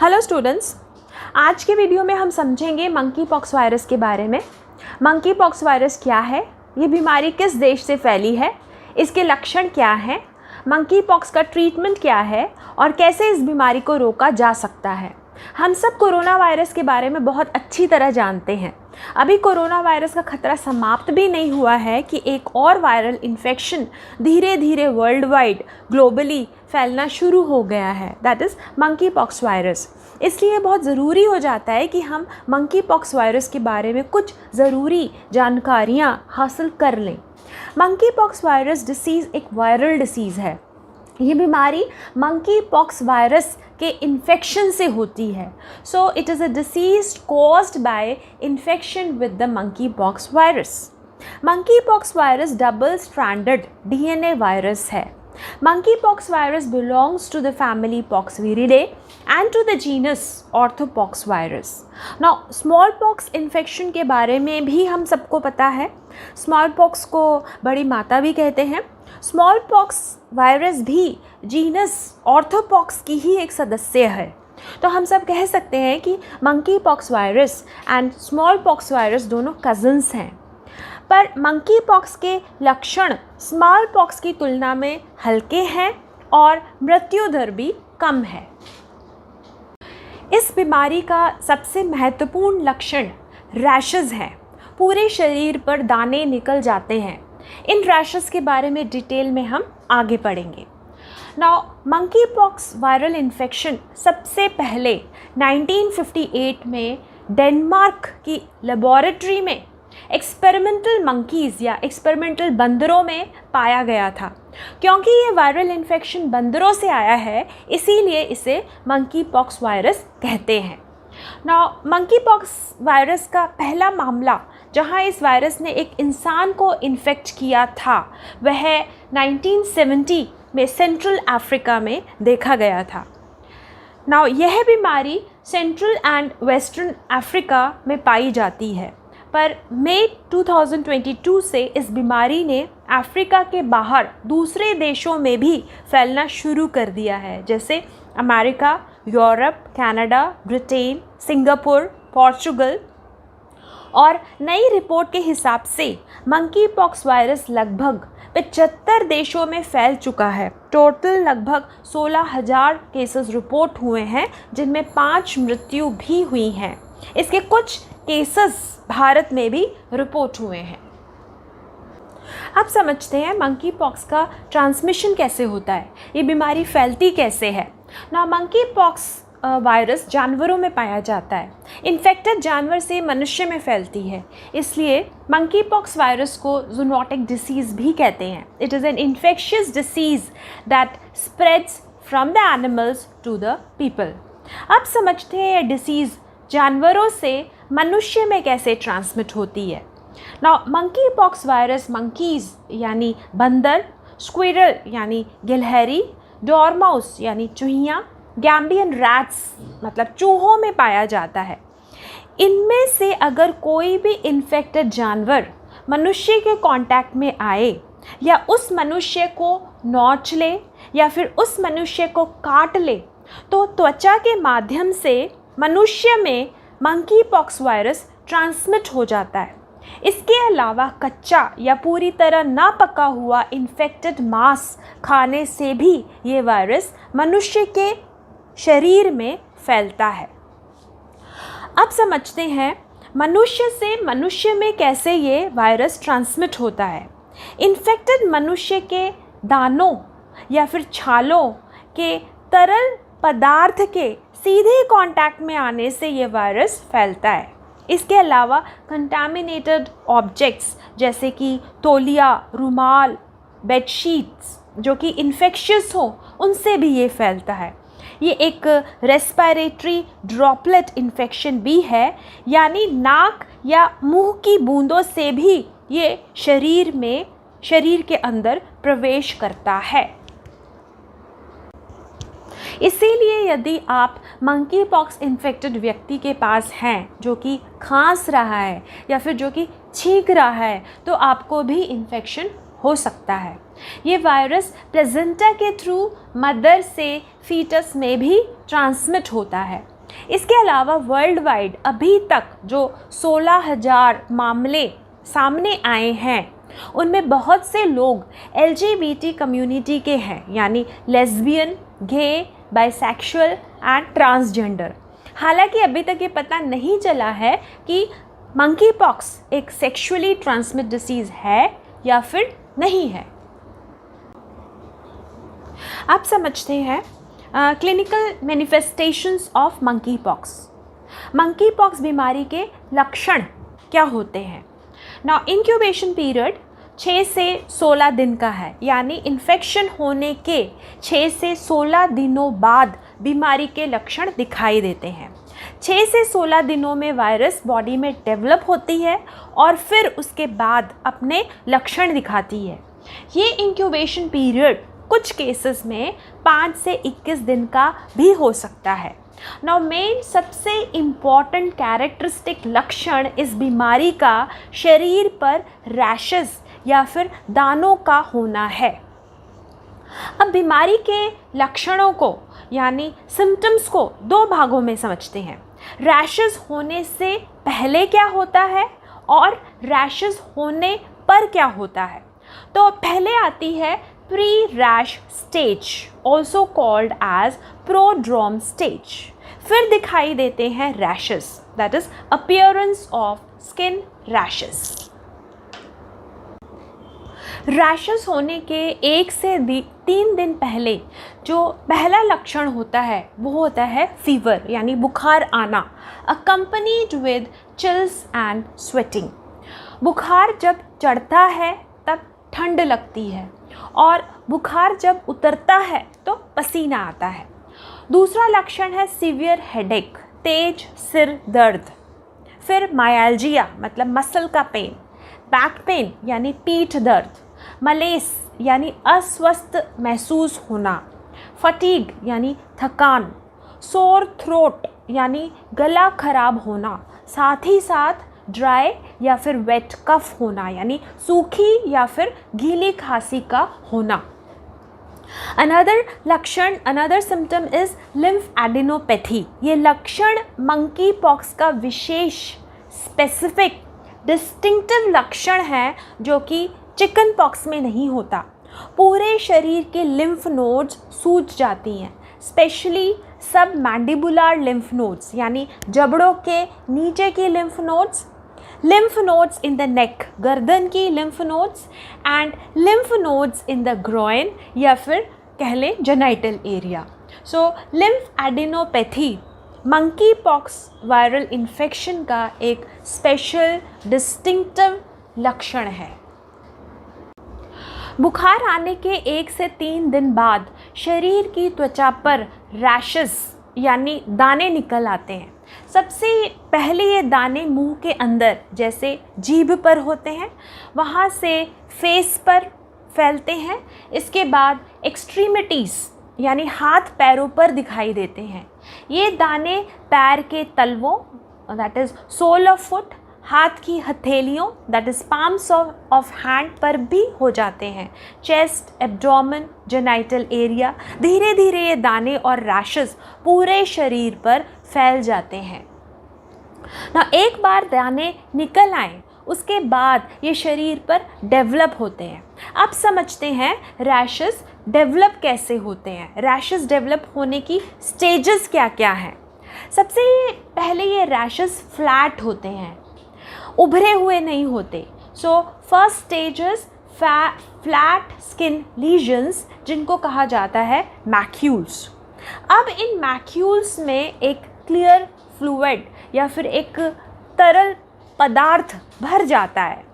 Hello students, आज के video में हम समझेंगे मंकी पॉक्स वायरस के बारे में। मंकी पॉक्स वायरस क्या है, ये बीमारी किस देश से फैली है, इसके लक्षण क्या हैं, मंकी पॉक्स का ट्रीटमेंट क्या है और कैसे इस बीमारी को रोका जा सकता है। हम सब कोरोना वायरस के बारे में बहुत अच्छी तरह जानते हैं। अभी कोरोना वायरस का खतरा समाप्त भी नहीं हुआ है कि एक और वायरल इन्फेक्शन धीरे धीरे वर्ल्ड वाइड ग्लोबली फैलना शुरू हो गया है, that is monkey pox virus. इसलिए बहुत ज़रूरी हो जाता है कि हम मंकी पॉक्स वायरस के बारे में कुछ ज़रूरी जानकारियाँ हासिल कर लें। मंकी पॉक्स वायरस डिसीज़ एक वायरल डिसीज़ है। ये बीमारी मंकी पॉक्स वायरस के इन्फेक्शन से होती है। So it is a disease caused by infection with the monkey pox virus. Monkey pox virus double stranded DNA virus है। Monkey pox virus belongs to the family Poxviridae and to the genus orthopox virus. Now small pox infection के बारे में भी हम सबको पता है। Small pox को बड़ी माता भी कहते हैं। स्मॉल पॉक्स वायरस भी जीनस ऑर्थोपॉक्स की ही एक सदस्य है। तो हम सब कह सकते हैं कि monkey pox virus and small pox virus दोनों कज़न्स हैं। पर मंकी पॉक्स के लक्षण स्मॉल पॉक्स की तुलना में हल्के हैं और मृत्यु दर भी कम है। इस बीमारी का सबसे महत्वपूर्ण लक्षण रैशेस है। पूरे शरीर पर दाने निकल जाते हैं। इन रैशेस के बारे में डिटेल में हम आगे पढ़ेंगे। Now monkey pox viral infection सबसे पहले 1958 में डेनमार्क की लेबोरेटरी में एक्सपेरिमेंटल मंकीज़ या एक्सपेरिमेंटल बंदरों में पाया गया था। क्योंकि ये वायरल इन्फेक्शन बंदरों से आया है, इसीलिए इसे मंकी पॉक्स वायरस कहते हैं। नाउ मंकी पॉक्स वायरस का पहला मामला जहां इस वायरस ने एक इंसान को इन्फेक्ट किया था, वह 1970 में सेंट्रल अफ्रीका में देखा गया था। नाउ यह बीमारी सेंट्रल एंड वेस्टर्न अफ्रीका में पाई जाती है, पर मई 2022 से इस बीमारी ने अफ्रीका के बाहर दूसरे देशों में भी फैलना शुरू कर दिया है, जैसे America, Europe, Canada, Britain, Singapore, Portugal. और नई रिपोर्ट के हिसाब से मंकी पॉक्स वायरस लगभग 75 देशों में फैल चुका है। टोटल लगभग 16,000 केसेस रिपोर्ट हुए हैं, जिनमें 5 मृत्यु भी हुई हैं। इसके कुछ केसेस भारत में भी रिपोर्ट हुए हैं। अब समझते हैं मंकी पॉक्स का ट्रांसमिशन कैसे होता है, ये बीमारी फैलती कैसे है। ना मंकी पॉक्स वायरस जानवरों में पाया जाता है। इन्फेक्टेड जानवर से मनुष्य में फैलती है, इसलिए मंकी पॉक्स वायरस को ज़ूनोटिक डिसीज़ भी कहते हैं। It is an infectious disease that spreads from the animals to the people. अब समझते हैं ये डिसीज़ जानवरों से मनुष्य में कैसे ट्रांसमिट होती है। Now monkey pox virus monkeys यानी बंदर, स्क्विरल यानी गिलहरी, डॉरमाउस यानी चूहियाँ, गैम्बियन रैट्स मतलब चूहों में पाया जाता है। इनमें से अगर कोई भी इन्फेक्टेड जानवर मनुष्य के कांटेक्ट में आए या उस मनुष्य को नोच ले या फिर उस मनुष्य को काट ले, तो त्वचा के माध्यम से मनुष्य में मंकी पॉक्स वायरस ट्रांसमिट हो जाता है। इसके अलावा कच्चा या पूरी तरह ना पका हुआ इन्फेक्टेड मांस खाने से भी ये वायरस मनुष्य के शरीर में फैलता है। अब समझते हैं मनुष्य से मनुष्य में कैसे ये वायरस ट्रांसमिट होता है। इन्फेक्टेड मनुष्य के दानों या फिर छालों के तरल पदार्थ के सीधे कांटेक्ट में आने से ये वायरस फैलता है। इसके अलावा कंटामिनेटेड ऑब्जेक्ट्स जैसे कि तौलिया, रुमाल, बेडशीट्स जो कि इन्फेक्शियस हो, उनसे भी ये फैलता है। ये एक रेस्पिरेटरी ड्रॉपलेट इन्फेक्शन भी है, यानी नाक या मुंह की बूंदों से भी ये शरीर के अंदर प्रवेश करता है। इसीलिए यदि आप मंकी पॉक्स इन्फेक्टेड व्यक्ति के पास हैं जो कि खांस रहा है या फिर जो कि छींक रहा है, तो आपको भी इन्फेक्शन हो सकता है। ये वायरस प्लेसेंटा के थ्रू मदर से फीटस में भी ट्रांसमिट होता है। इसके अलावा वर्ल्ड वाइड अभी तक जो 16,000 मामले सामने आए हैं उनमें बहुत से लोग LGBT कम्युनिटी के हैं, यानी lesbian, gay, bisexual and transgender. हालांकि अभी तक ये पता नहीं चला है कि मंकी पॉक्स एक सेक्सुअली ट्रांसमिट डिसीज़ है या फिर नहीं है। आप समझते हैं clinical manifestations of monkey pox. Monkey pox बीमारी के लक्षण क्या होते हैं? नाउ इंक्यूबेशन पीरियड 6 से 16 दिन का है, यानी इन्फेक्शन होने के 6 से 16 दिनों बाद बीमारी के लक्षण दिखाई देते हैं। 6 से 16 दिनों में वायरस बॉडी में डेवलप होती है और फिर उसके बाद अपने लक्षण दिखाती है। ये इंक्यूबेशन पीरियड कुछ केसेस में 5 से 21 दिन का भी हो सकता है। नाउ मेन सबसे इम्पॉर्टेंट कैरेक्टरिस्टिक लक्षण इस बीमारी का शरीर पर रैशेस या फिर दानों का होना है। अब बीमारी के लक्षणों को यानी सिम्टम्स को 2 भागों में समझते हैं। रैशेस होने से पहले क्या होता है और रैशेस होने पर क्या होता है। तो पहले आती है pre rash stage, also called as prodrome stage. फिर दिखाई देते हैं rashes, that is appearance of skin rashes. Rashes होने के 1 से 3 दिन पहले जो पहला लक्षण होता है वो होता है फीवर, यानी बुखार आना, accompanied with chills and sweating. बुखार जब चढ़ता है तब ठंड लगती है और बुखार जब उतरता है तो पसीना आता है। दूसरा लक्षण है सीवियर हेडेक, तेज सिर दर्द। फिर मायल्जिया मतलब मसल का पेन, बैक पेन यानी पीठ दर्द, मलेस यानी अस्वस्थ महसूस होना, फटीग यानी थकान, सोर थ्रोट यानी गला खराब होना, साथ ही साथ ड्राई या फिर वेट कफ होना यानी सूखी या फिर गीली खांसी का होना। Another symptom is lymphadenopathy. ये लक्षण मंकी पॉक्स का विशेष स्पेसिफिक डिस्टिंक्टिव लक्षण है जो कि चिकन पॉक्स में नहीं होता। पूरे शरीर के लिम्फ नोड्स सूज जाती हैं, स्पेशली सब मैंडिबुलर लिम्फ नोड्स यानी जबड़ों के नीचे की lymph nodes in the neck, गर्दन की lymph nodes and lymph nodes in the groin या फिर कह लें जेनाइटल एरिया। सो lymphadenopathy monkey pox viral infection का एक स्पेशल डिस्टिंक्टिव लक्षण है। बुखार आने के 1 से 3 दिन बाद शरीर की त्वचा पर रैशेस यानी दाने निकल आते हैं। सबसे पहले ये दाने मुंह के अंदर जैसे जीभ पर होते हैं, वहाँ से फेस पर फैलते हैं। इसके बाद एक्सट्रीमिटीज़ यानी हाथ पैरों पर दिखाई देते हैं। ये दाने पैर के तलवों that is sole of foot, हाथ की हथेलियों that is palms of hand पर भी हो जाते हैं। चेस्ट, एब्डोमेन, जेनाइटल एरिया, धीरे धीरे ये दाने और रैशेस पूरे शरीर पर फैल जाते हैं। ना एक बार दाने निकल आए उसके बाद ये शरीर पर डेवलप होते हैं। अब समझते हैं रैशेस डेवलप कैसे होते हैं, रैशेस डेवलप होने की स्टेजेस क्या क्या हैं। सबसे पहले ये रैशेस फ्लैट होते हैं, उभरे हुए नहीं होते। So first stages flat skin lesions जिनको कहा जाता है मैक्यूल्स। अब इन मैक्यूल्स में एक क्लियर फ्लूइड या फिर एक तरल पदार्थ भर जाता है।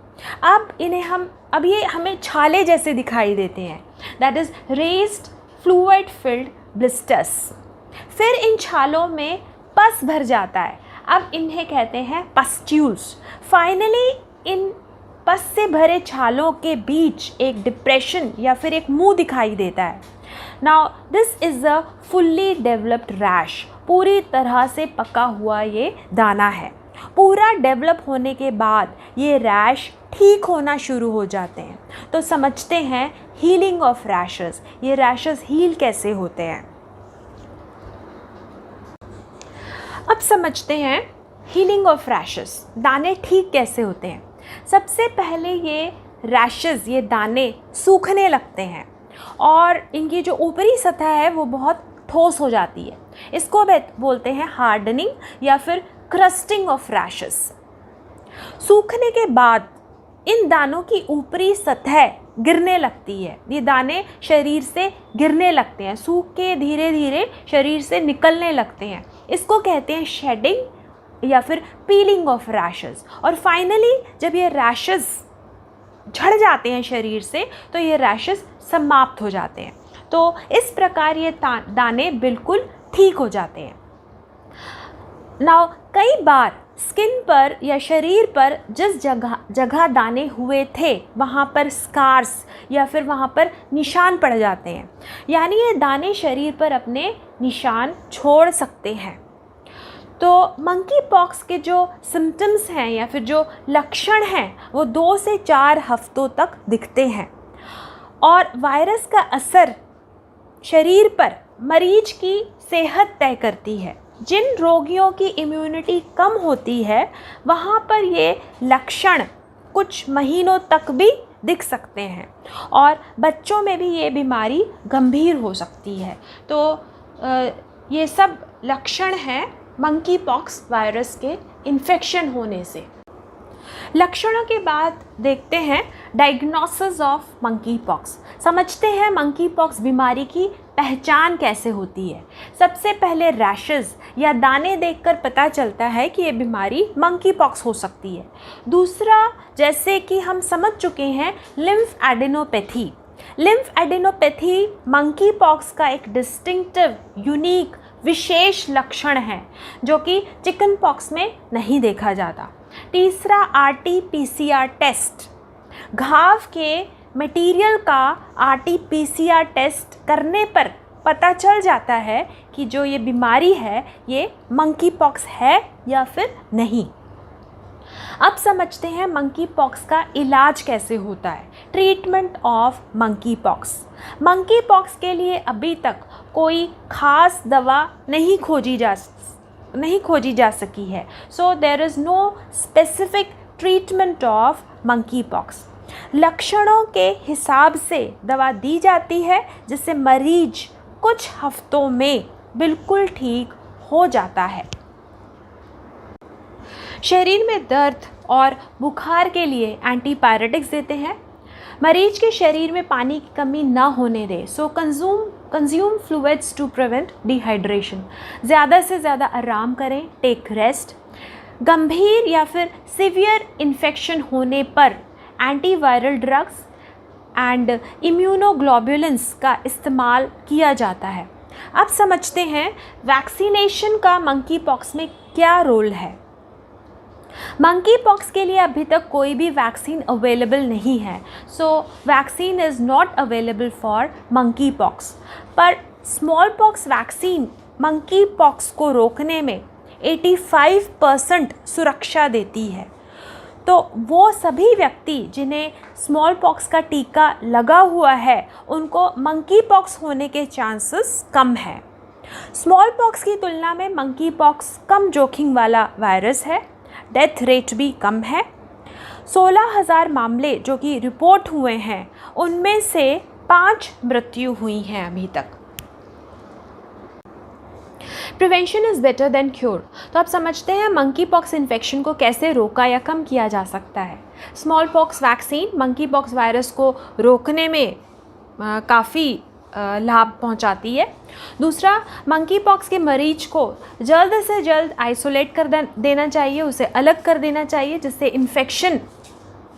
अब ये हमें छाले जैसे दिखाई देते हैं, that is raised fluid filled blisters. फिर इन छालों में पस भर जाता है, अब इन्हें कहते हैं पस्ट्यूल्स। फाइनली इन पस से भरे छालों के बीच एक डिप्रेशन या फिर एक मुंह दिखाई देता है। Now this is a fully developed rash, पूरी तरह से पका हुआ ये दाना है। पूरा डेवलप होने के बाद ये रैश ठीक होना शुरू हो जाते हैं। तो समझते हैं हीलिंग ऑफ रैशेस, ये रैशेस हील कैसे होते हैं। अब समझते हैं हीलिंग ऑफ रैशेस, दाने ठीक कैसे होते हैं। सबसे पहले ये रैशेस, ये दाने सूखने लगते हैं और इनकी जो ऊपरी सतह है वो बहुत ठोस हो जाती है। इसको बोलते हैं हार्डनिंग या फिर क्रस्टिंग ऑफ रैशेस। सूखने के बाद इन दानों की ऊपरी सतह गिरने लगती है, ये दाने शरीर से गिरने लगते हैं, सूख के धीरे धीरे शरीर से निकलने लगते हैं। इसको कहते हैं शेडिंग या फिर पीलिंग ऑफ रैशेस। और फाइनली जब ये रैशेस झड़ जाते हैं शरीर से तो ये रैशेस समाप्त हो जाते हैं। तो इस प्रकार ये दाने बिल्कुल ठीक हो जाते हैं। नाउ कई बार स्किन पर या शरीर पर जिस जगह दाने हुए थे वहाँ पर स्कार्स या फिर वहाँ पर निशान पड़ जाते हैं, यानी ये दाने शरीर पर अपने निशान छोड़ सकते हैं। तो मंकी पॉक्स के जो सिम्टम्स हैं या फिर जो लक्षण हैं वो 2 से 4 हफ्तों तक दिखते हैं और वायरस का असर शरीर पर मरीज की सेहत तय करती है। जिन रोगियों की इम्यूनिटी कम होती है वहाँ पर ये लक्षण कुछ महीनों तक भी दिख सकते हैं और बच्चों में भी ये बीमारी गंभीर हो सकती है। तो ये सब लक्षण हैं मंकी पॉक्स वायरस के इन्फेक्शन होने से। लक्षणों के बाद देखते हैं डायग्नोसिस ऑफ मंकी पॉक्स। समझते हैं मंकी पॉक्स बीमारी की पहचान कैसे होती है। सबसे पहले रैशेस या दाने देखकर पता चलता है कि ये बीमारी मंकी पॉक्स हो सकती है। दूसरा, जैसे कि हम समझ चुके हैं, lymph adenopathy. Lymph adenopathy monkey pox का एक डिस्टिंक्टिव, यूनिक, विशेष लक्षण है जो कि चिकन पॉक्स में नहीं देखा जाता। तीसरा, RT-PCR टेस्ट। घाव के मटेरियल का RT-PCR टेस्ट करने पर पता चल जाता है कि जो ये बीमारी है ये मंकी पॉक्स है या फिर नहीं। अब समझते हैं मंकी पॉक्स का इलाज कैसे होता है। Treatment of monkey pox. Monkey pox के लिए अभी तक कोई खास दवा नहीं खोजी जा सकी है। So there is no specific treatment of monkey pox. लक्षणों के हिसाब से दवा दी जाती है जिससे मरीज कुछ हफ्तों में बिल्कुल ठीक हो जाता है। शरीर में दर्द और बुखार के लिए एंटीपायरेटिक्स देते हैं। मरीज के शरीर में पानी की कमी ना होने दें। So consume fluids to prevent dehydration. ज़्यादा से ज़्यादा आराम करें, टेक रेस्ट। गंभीर या फिर सीवियर इन्फेक्शन होने पर एंटीवायरल ड्रग्स एंड इम्यूनोग्लोबुलिन्स का इस्तेमाल किया जाता है। अब समझते हैं वैक्सीनेशन का मंकी पॉक्स में क्या रोल है। मंकी पॉक्स के लिए अभी तक कोई भी वैक्सीन अवेलेबल नहीं है। So vaccine is not available for monkey pox. पर small pox vaccine monkey pox को रोकने में 85% सुरक्षा देती है। तो वो सभी व्यक्ति जिन्हें स्मॉल पॉक्स का टीका लगा हुआ है उनको मंकी पॉक्स होने के चांसेस कम है। स्मॉल पॉक्स की तुलना में मंकी पॉक्स कम जोखिम वाला वायरस है। डेथ रेट भी कम है। 16,000 मामले जो कि रिपोर्ट हुए हैं उनमें से 5 मृत्यु हुई हैं अभी तक। Prevention is better than cure. तो आप समझते हैं मंकी पॉक्स इन्फेक्शन को कैसे रोका या कम किया जा सकता है। Small pox vaccine monkey pox virus को रोकने में काफ़ी लाभ पहुंचाती है। दूसरा, मंकी पॉक्स के मरीज को जल्द से जल्द आइसोलेट कर देना चाहिए, उसे अलग कर देना चाहिए जिससे इन्फेक्शन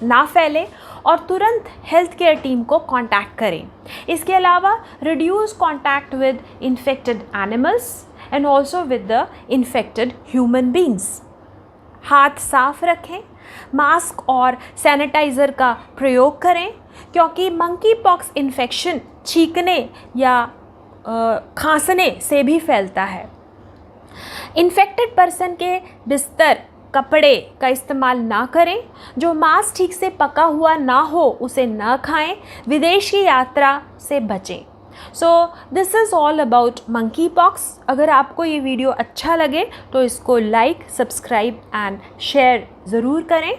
ना फैले और तुरंत हेल्थ केयर टीम को कांटेक्ट करें। इसके अलावा reduce contact with infected animals and also with the infected human beings. हाथ साफ रखें, मास्क और सैनिटाइज़र का प्रयोग करें क्योंकि मंकी पॉक्स इन्फेक्शन छींकने या खांसने से भी फैलता है। इन्फेक्टेड पर्सन के बिस्तर कपड़े का इस्तेमाल ना करें, जो मांस ठीक से पका हुआ ना हो उसे ना खाएं, विदेश की यात्रा से बचें। So this is all about monkey pox. अगर आपको ये वीडियो अच्छा लगे तो इसको लाइक, सब्सक्राइब एंड शेयर ज़रूर करें।